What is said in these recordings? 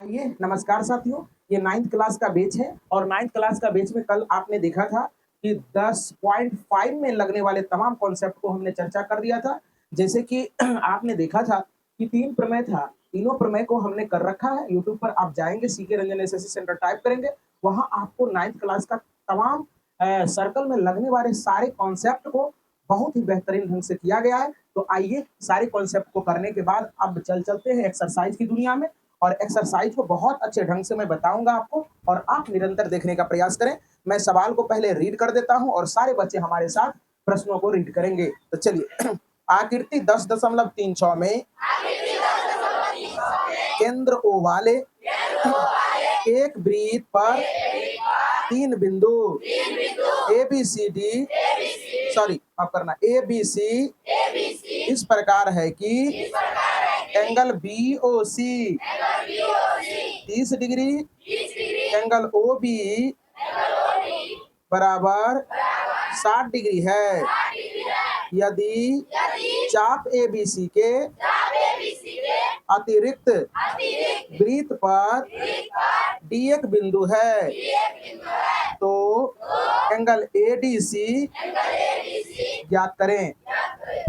ये नमस्कार साथियों, ये 9th क्लास का बैच है और 9th क्लास का बैच में कल आपने देखा था कि 10.5 में लगने वाले तमाम कॉन्सेप्ट को हमने चर्चा कर दिया था। जैसे कि आपने देखा था कि 3 प्रमेय था, तीनों प्रमेय को हमने कर रखा है। यूट्यूब पर आप जाएँगे, C K Ranjan SSC centre type करेंगे, वहाँ आपको 9th क्लास का तमाम सर्कल में लगने वाले सारे कॉन्सेप्ट को बहुत ही बेहतरीन ढंग से किया गया है। तो आइए सारे कॉन्सेप्ट को करने के बाद अब चलते हैं एक्सरसाइज की दुनिया में और एक्सरसाइज को बहुत अच्छे ढंग से मैं बताऊंगा आपको और आप निरंतर देखने का प्रयास करें। मैं सवाल को पहले रीड कर देता हूं और सारे बच्चे हमारे साथ प्रश्नों को रीड करेंगे। तो चलिए आकृति 10.36 में केंद्र ओ वाले एक वृत्त पर 3 बिंदु A B C D sorry आप करना ए बी सी इस प्रकार है कि angle B O C 30 degree, angle O B बराबर 60 डिग्री है। यदि चाप ए बी सी के अतिरिक्त वृत्त पर डी एक बिंदु है तो एंगल ए डी सी ज्ञात करें।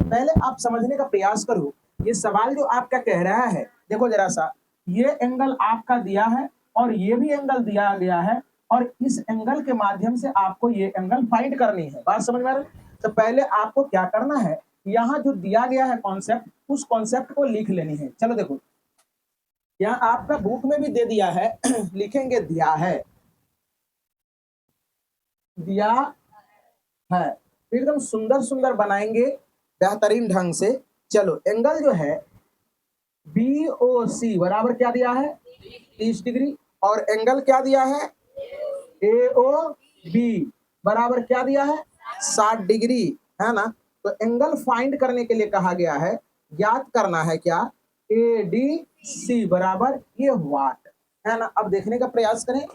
पहले आप समझने का प्रयास करो, ये सवाल जो आपका कह रहा है, देखो जरा सा, ये एंगल आपका दिया है और ये भी एंगल दिया गया है और इस एंगल के माध्यम से आपको ये एंगल फाइंड करनी है। बात समझ में आ रही है? तो पहले आपको क्या करना है, यहाँ जो दिया गया है कॉन्सेप्ट, उस कॉन्सेप्ट को लिख लेनी है। चलो देखो, यहाँ आपका बुक में भी दे दिया है लिखेंगे दिया है, दिया है, एकदम सुंदर सुंदर बनाएंगे बेहतरीन ढंग से। चलो एंगल जो है बी ओ सी बराबर क्या दिया है 30 डिग्री और एंगल क्या दिया है ए ओ बी बराबर क्या दिया है 60 डिग्री, है ना। तो एंगल फाइंड करने के लिए कहा गया है, ज्ञात करना है क्या ए डी सी बराबर ये वाट, है ना। अब देखने का प्रयास करें,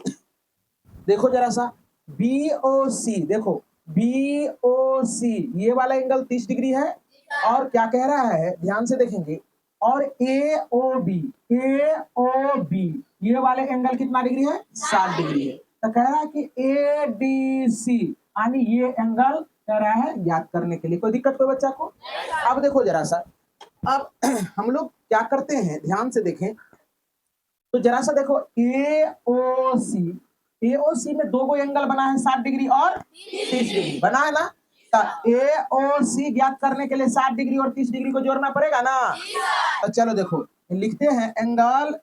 देखो जरा सा बी ओ सी, देखो बी ओ सी ये वाला एंगल 30 डिग्री है और क्या कह रहा है ध्यान से देखेंगे, और ए ओ बी ये वाले एंगल कितना डिग्री है 60 डिग्री है। तो कह रहा है कि ए डी सी यानी ये एंगल कह रहा है ज्ञात करने के लिए। कोई दिक्कत कोई बच्चा को? अब देखो जरा सा, अब हम लोग क्या करते हैं ध्यान से देखें, तो जरा सा देखो एओसी में दो गो एंगल बना है 60 डिग्री और 30 डिग्री बना है ना। तो एओसी ज्ञात करने के लिए 60 डिग्री और 30 डिग्री को जोड़ना पड़ेगा ना। तो चलो देखो लिखते हैं एंगल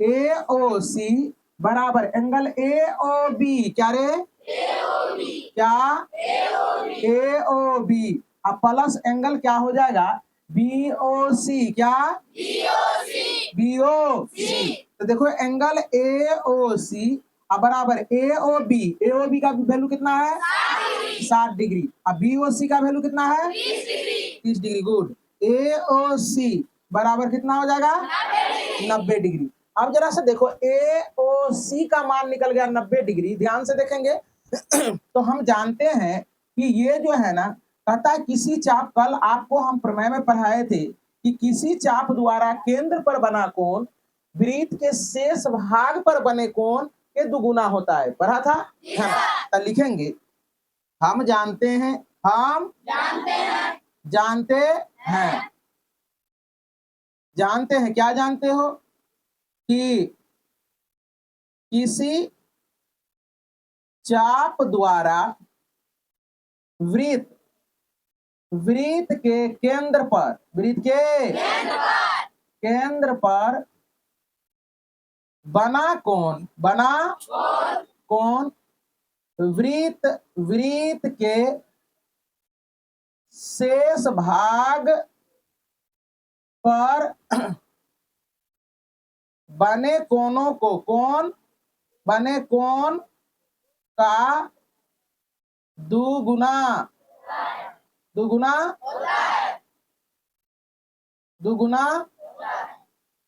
एओसी बराबर एंगल एओबी, क्या रे क्या एओबी, अब प्लस एंगल क्या हो जाएगा बीओसी, क्या बीओसी। तो देखो एंगल एओसी बराबर एओबी का वैल्यू कितना है 60 डिग्री, अब बीओसी का वैल्यू कितना है 30 डिग्री। गुड, एओसी बराबर कितना हो जाएगा 90 डिग्री। अब जरा से देखो एओसी का मान निकल गया 90 डिग्री, ध्यान से देखेंगे तो हम जानते हैं कि ये जो है ना, कहता है किसी चाप, कल आपको हम प्रमेय में पढ़ाए थे कि किसी चाप द्वारा केंद्र पर बना कोण वृत्त के शेष भाग पर बने कोण के दुगुना होता है, पढ़ा था। तो लिखेंगे हम जानते हैं, हम जानते हैं, जानते हैं, क्या जानते हो कि किसी चाप द्वारा वृत्त के केंद्र पर, वृत्त के केंद्र पर बना कौन वृत्त के शेष भाग पर बने कोणों को, बने कोण का दुगुना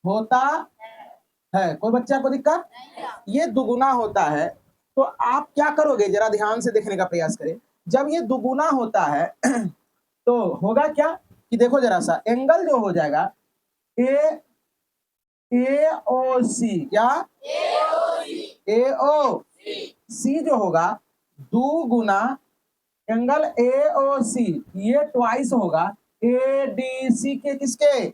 होता है। कोई बच्चा को दिक्कत? ये दुगुना होता है तो आप क्या करोगे, जरा ध्यान से देखने का प्रयास करें। जब ये दुगुना होता है तो होगा क्या कि देखो जरा सा, एंगल जो हो जाएगा ए ओ सी, क्या ए ओ सी जो होगा 2 गुना एंगल ए ओ सी, ये ट्वाइस होगा ए डी सी के, किसके,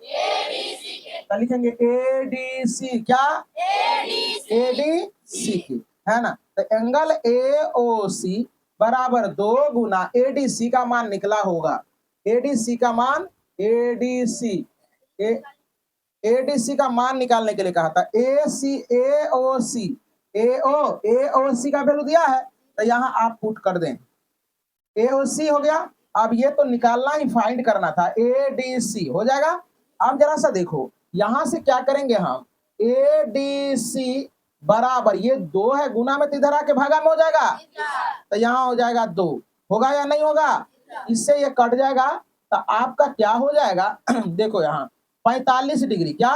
तो लिखेंगे ए डी सी, क्या ए डी सी की, है ना। तो एंगल ए ओ सी बराबर 2 गुना ए डी सी का मान निकला होगा, ए डी सी का मान, ए डी सी, एडीसी का मान निकालने के लिए कहा था। ए सी, ए ओ सी, ए ओ सी का वैल्यू दिया है तो यहाँ आप पुट कर दें, ए ओ सी हो गया। अब ये तो निकालना ही, फाइंड करना था, ए डी सी हो जाएगा। अब जरा सा देखो यहां से क्या करेंगे हम, ए डी सी बराबर ये 2 है, गुना में तो इधर आके भागा में हो जाएगा, तो यहाँ हो जाएगा 2, होगा या नहीं होगा, इससे ये कट जाएगा, तो आपका क्या हो जाएगा देखो यहाँ 45 डिग्री, क्या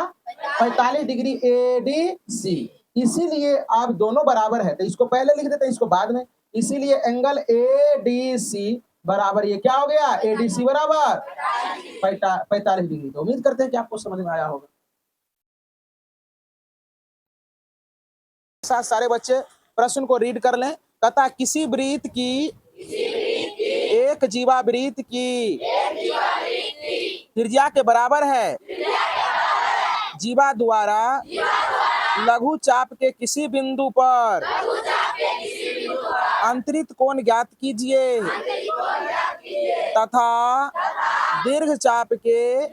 45 डिग्री ए डी सी, इसीलिए आप दोनों बराबर है, तो इसको पहले लिख देते हैं, इसको बाद में, इसीलिए एंगल ए डी सी बराबर ये क्या हो गया, ए डी सी बराबर 45 डिग्री। तो उम्मीद करते हैं कि आपको समझ में आया होगा। साथ सारे बच्चे प्रश्न को रीड कर लें। कहता किसी वृत्त की एक जीवावृत्त की त्रिज्या के बराबर है, जीवा द्वारा लघु चाप के किसी बिंदु पर अंतरित कोण ज्ञात कीजिए तथा दीर्घ चाप के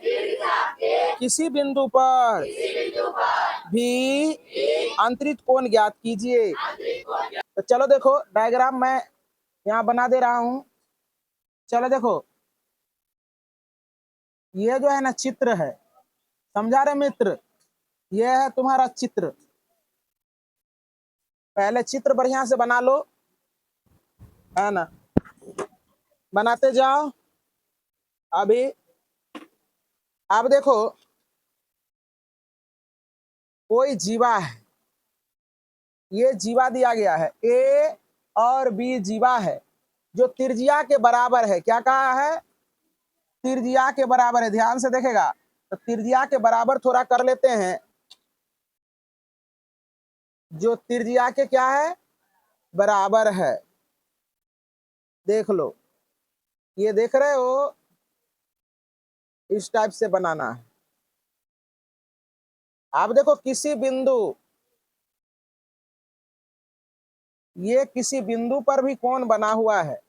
किसी बिंदु पर भी अंतरित कोण ज्ञात कीजिए। तो चलो देखो डायग्राम मैं यहाँ बना दे रहा हूं, चलो देखो ये जो है ना चित्र है, समझा रहे मित्र, ये है तुम्हारा चित्र, पहले चित्र बढ़िया से बना लो, है ना, बनाते जाओ। अभी अब देखो कोई जीवा है, ये जीवा दिया गया है, ए और बी जीवा है जो त्रिज्या के बराबर है, क्या कहा है, त्रिज्या के बराबर है, ध्यान से देखेगा, तो त्रिज्या के बराबर थोड़ा कर लेते हैं, जो त्रिज्या के क्या है, बराबर है, देख लो, ये देख रहे हो, इस टाइप से बनाना है। आप देखो किसी बिंदु, ये किसी बिंदु पर भी कोण बना हुआ है,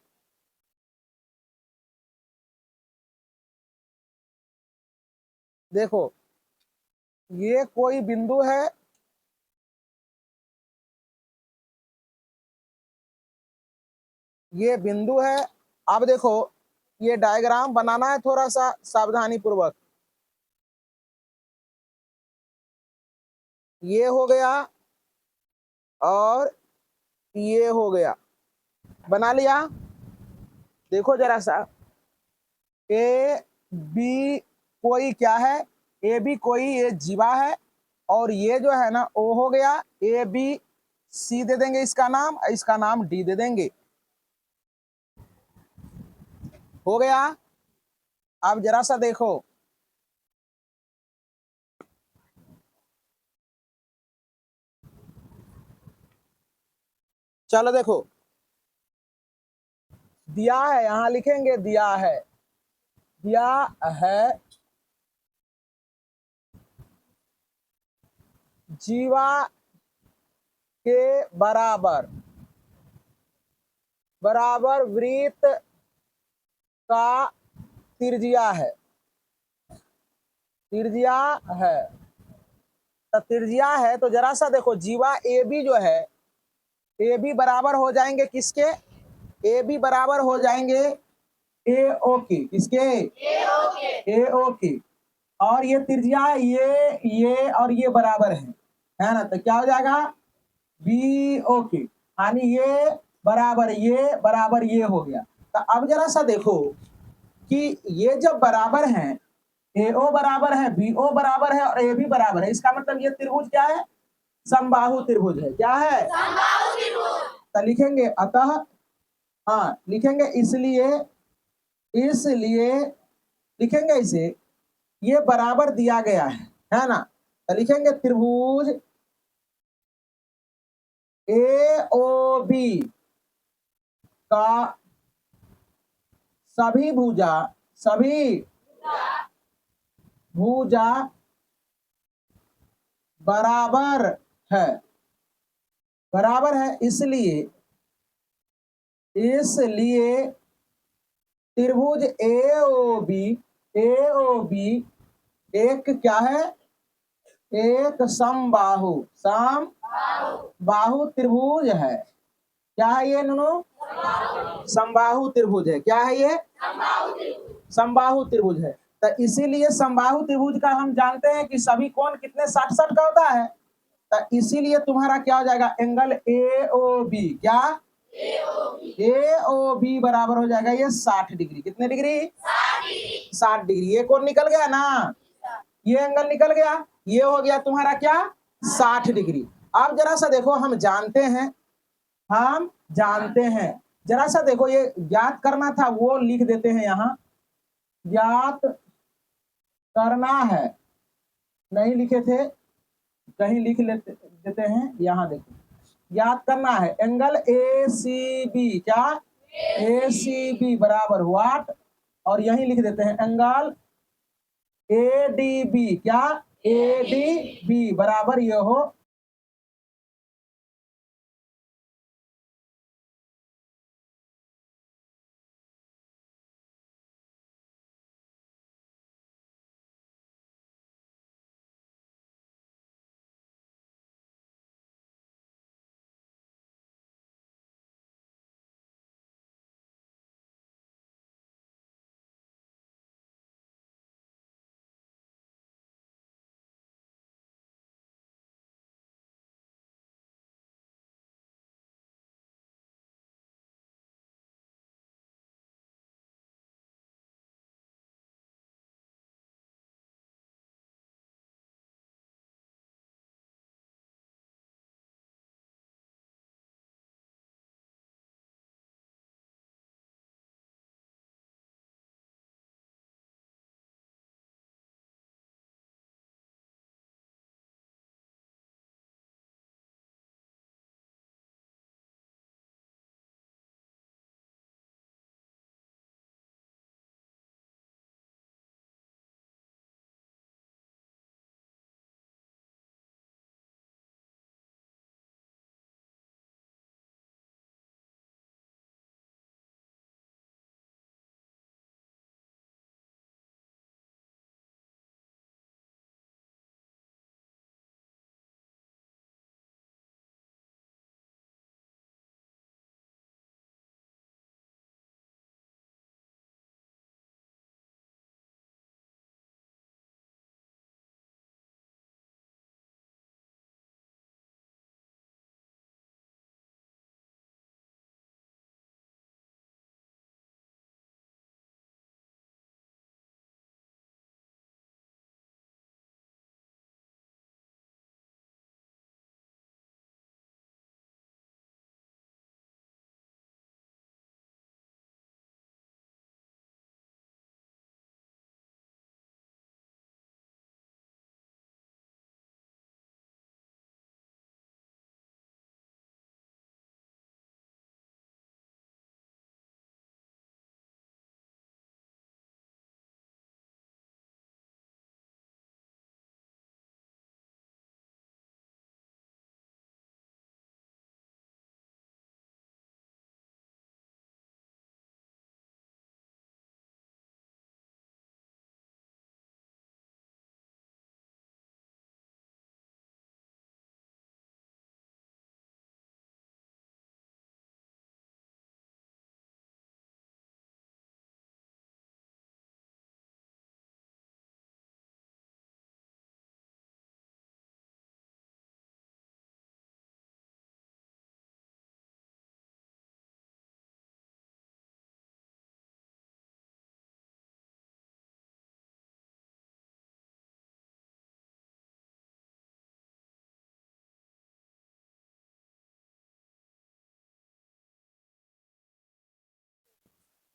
देखो ये कोई बिंदु है, ये बिंदु है। अब देखो ये डायग्राम बनाना है थोड़ा सा सावधानी पूर्वक, ये हो गया और ये हो गया, बना लिया। देखो जरा सा, ए बी कोई क्या है, ए बी कोई ये जीवा है, और ये जो है ना ओ हो गया, ए बी सी दे देंगे इसका नाम डी दे देंगे, हो गया। अब जरा सा देखो, चलो देखो दिया है, यहां लिखेंगे दिया है जीवा के बराबर वृत्त का त्रिज्या है, तो त्रिज्या है, तो जरा सा देखो जीवा ए बी जो है, ए बी बराबर हो जाएंगे किसके, ए बी बराबर हो जाएंगे ए ओ की, किसके, ए ओ की, और ये त्रिज्या ये और ये बराबर है ना, तो क्या हो जाएगा बी ओ की, यानी ये बराबर ये हो गया। तो अब जरा सा देखो कि ये जब बराबर हैं, ए ओ बराबर है, बी ओ बराबर है और ए बी बराबर है, इसका मतलब ये त्रिभुज क्या है, समबाहु त्रिभुज है, क्या है, तो लिखेंगे अतः, हाँ लिखेंगे इसलिए लिखेंगे इसे, ये बराबर दिया गया है ना, तो लिखेंगे त्रिभुज AOB का सभी भुजा बराबर है, इसलिए त्रिभुज AOB एक क्या है, एक समबाहु त्रिभुज है। क्या है ये नुनू? समबाहु त्रिभुज है। क्या है ये? समबाहु त्रिभुज है। तो इसीलिए समबाहु त्रिभुज का हम जानते हैं कि सभी कोण कितने 60-60 का होता है। तो इसीलिए तुम्हारा क्या हो जाएगा, एंगल AOB, क्या AOB बराबर हो जाएगा ये 60 डिग्री। कितने डिग्री? 60 डिग्री। ये कोण निकल गया ना, ये एंगल निकल गया, ये हो गया तुम्हारा क्या, 60 डिग्री। अब जरा सा देखो, हम जानते हैं, जरा सा देखो, ये ज्ञात करना था वो लिख देते हैं यहाँ, ज्ञात करना है, नहीं लिखे थे, कहीं लिख देते हैं, यहाँ देखो, ज्ञात करना है एंगल ACB, क्या ACB बराबर व्हाट, और यहीं लिख देते हैं एंगल ADB, क्या ADB बराबर ये हो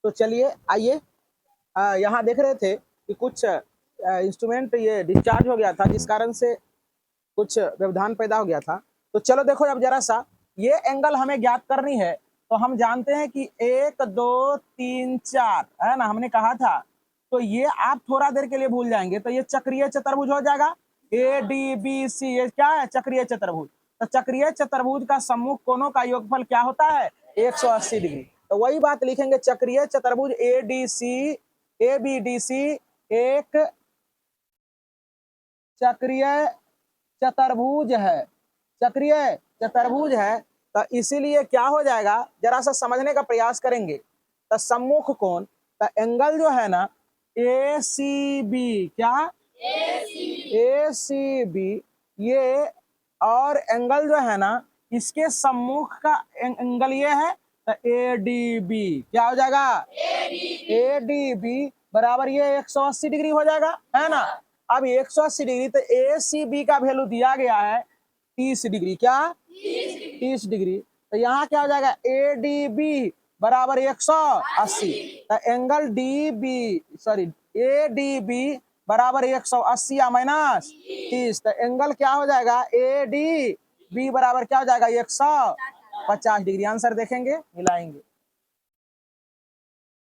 तो चलिए आइए, यहाँ देख रहे थे कि कुछ इंस्ट्रूमेंट ये डिस्चार्ज हो गया था, जिस कारण से कुछ व्यवधान पैदा हो गया था। तो चलो देखो अब जरा सा, ये एंगल हमें ज्ञात करनी है, तो हम जानते हैं कि 1 2 3 4 है ना, हमने कहा था। तो ये आप थोड़ा देर के लिए भूल जाएंगे, तो ये चक्रीय चतुर्भुज हो जाएगा। ए डी बी सी, ये क्या है? चक्रीय चतुर्भुज। तो चक्रीय चतुर्भुज का सम्मुख कोणों का योगफल क्या होता है? 180 डिग्री। तो वही बात लिखेंगे, चक्रीय चतुर्भुज A D C, A B D C एक चक्रीय चतुर्भुज है, चक्रीय चतुर्भुज है। तो इसीलिए क्या हो जाएगा, जरा सा समझने का प्रयास करेंगे। तो सम्मुख कोण, तो एंगल जो है ना ए सी बी, क्या ए सी बी, ये और एंगल जो है ना इसके सम्मुख का एंगल ये है, तो ए डी बी क्या हो जाएगा? ए डी बी बराबर ये 180 डिग्री हो जाएगा, है ना। अब 180 डिग्री, तो ए सी बी का वैल्यू दिया गया है 30 डिग्री, क्या 30 डिग्री। तो यहाँ क्या हो जाएगा? ए डी बी बराबर 180, तो angle D B sorry A D B बराबर 180 या माइनस 30, तो एंगल क्या हो जाएगा? ए डी बी बराबर क्या हो जाएगा? 150 डिग्री। आंसर देखेंगे, मिलाएंगे।